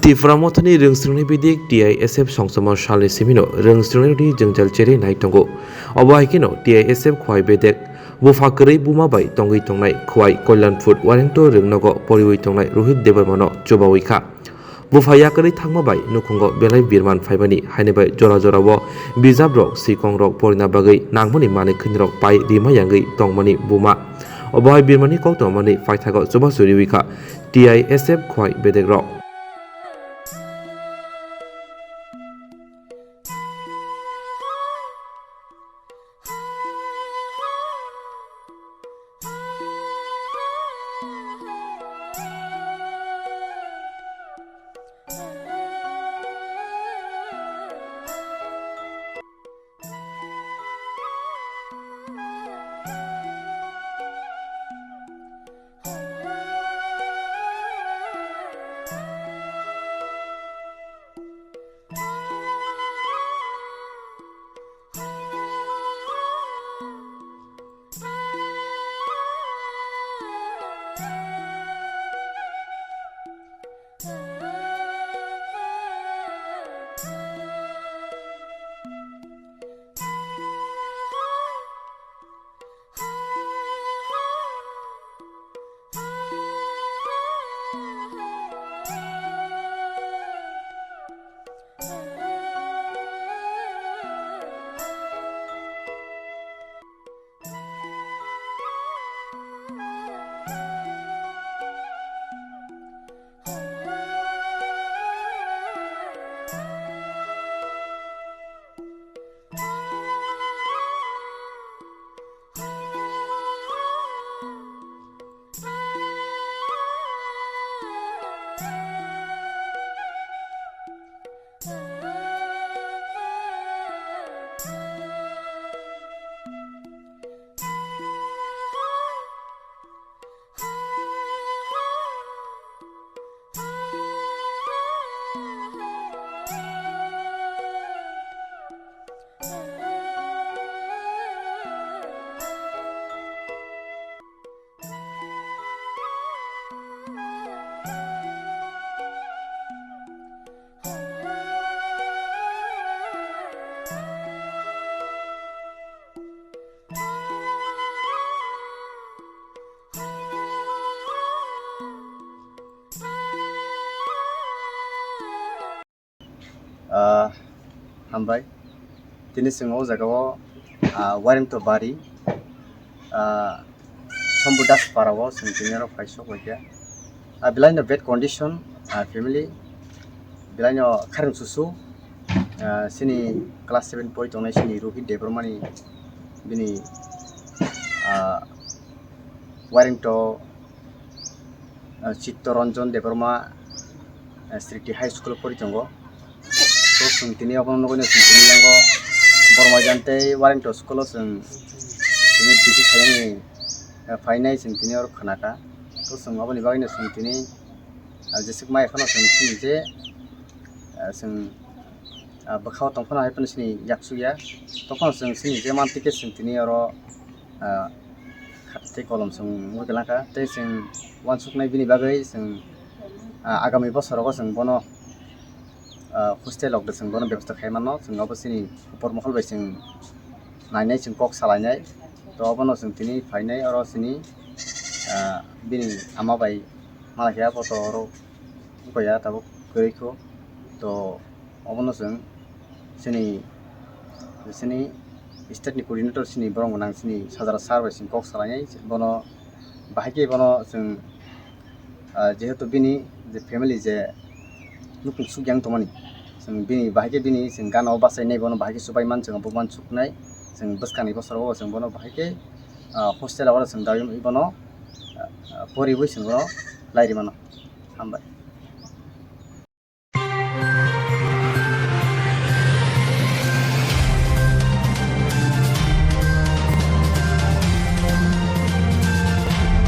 Tiframotani Rwng Bedek TISF Songsama Shali Simino Rwng Jengjal Chere Nai Tongo Obaikino TISF Khowai Bedek Bufakari Bumabai Tongi Tongnai Khowai Koilanfut Warengto Rwngnogo Poriwi Tongnai Birmano Kwlaijak Buchaoikha Thangmabai Nukungo Belai Birman Faibani Hainebai Jora Jorabo Bijabrok Sikongrok Porina Bagai Nangmani Mani Khinrok Pai Rimayangai Tongmani Buma Obai Birmani Koktomani Faithago Swrwngnaini TISF Khowai Bedek Rock Hambai tini singo jagao waring to bari sombudas parawo singtinero paisok wajah bilai no bad condition family bilai no karung susu sini class 7 poi tongnai sini rohit debromani bini waring to Chittoranjan debroma Sriti High School pori tongo so sungtini abang nogone sungtini yango bormajante waring to school sung ini bisi kayani fainai sungtini or khanaka to sung abani bagine sungtini jesik mai khana sungtini je sung bakhao tongkhana haipun sini yaksuya tokon sung sini je mantike sungtini oro khate kolom sung mugelaka te sung wansuknai bini bagai sung agami bosorogo sung bono hostel of the sung bono ବ୍ୟବস্থা khaimano sung obosini upor mohol bai sung nainai sung kok salainai to obono sung tini fainai oro sini bini ama bai malakya poto oro koya tabo koiko to obono sung sini state ni coordinator sini borong nang sini sadara sar bai sung kok salainai bono bahake bono sung jehetu bini the family je nukung sugyang tomani sung bini bahake bini sung gana basai nei bono bahake subai man sung buman suknai sung baskani bosoro sung bono bahake hostel awara sung dayum bono pori boi sung bono lairi mano hambai.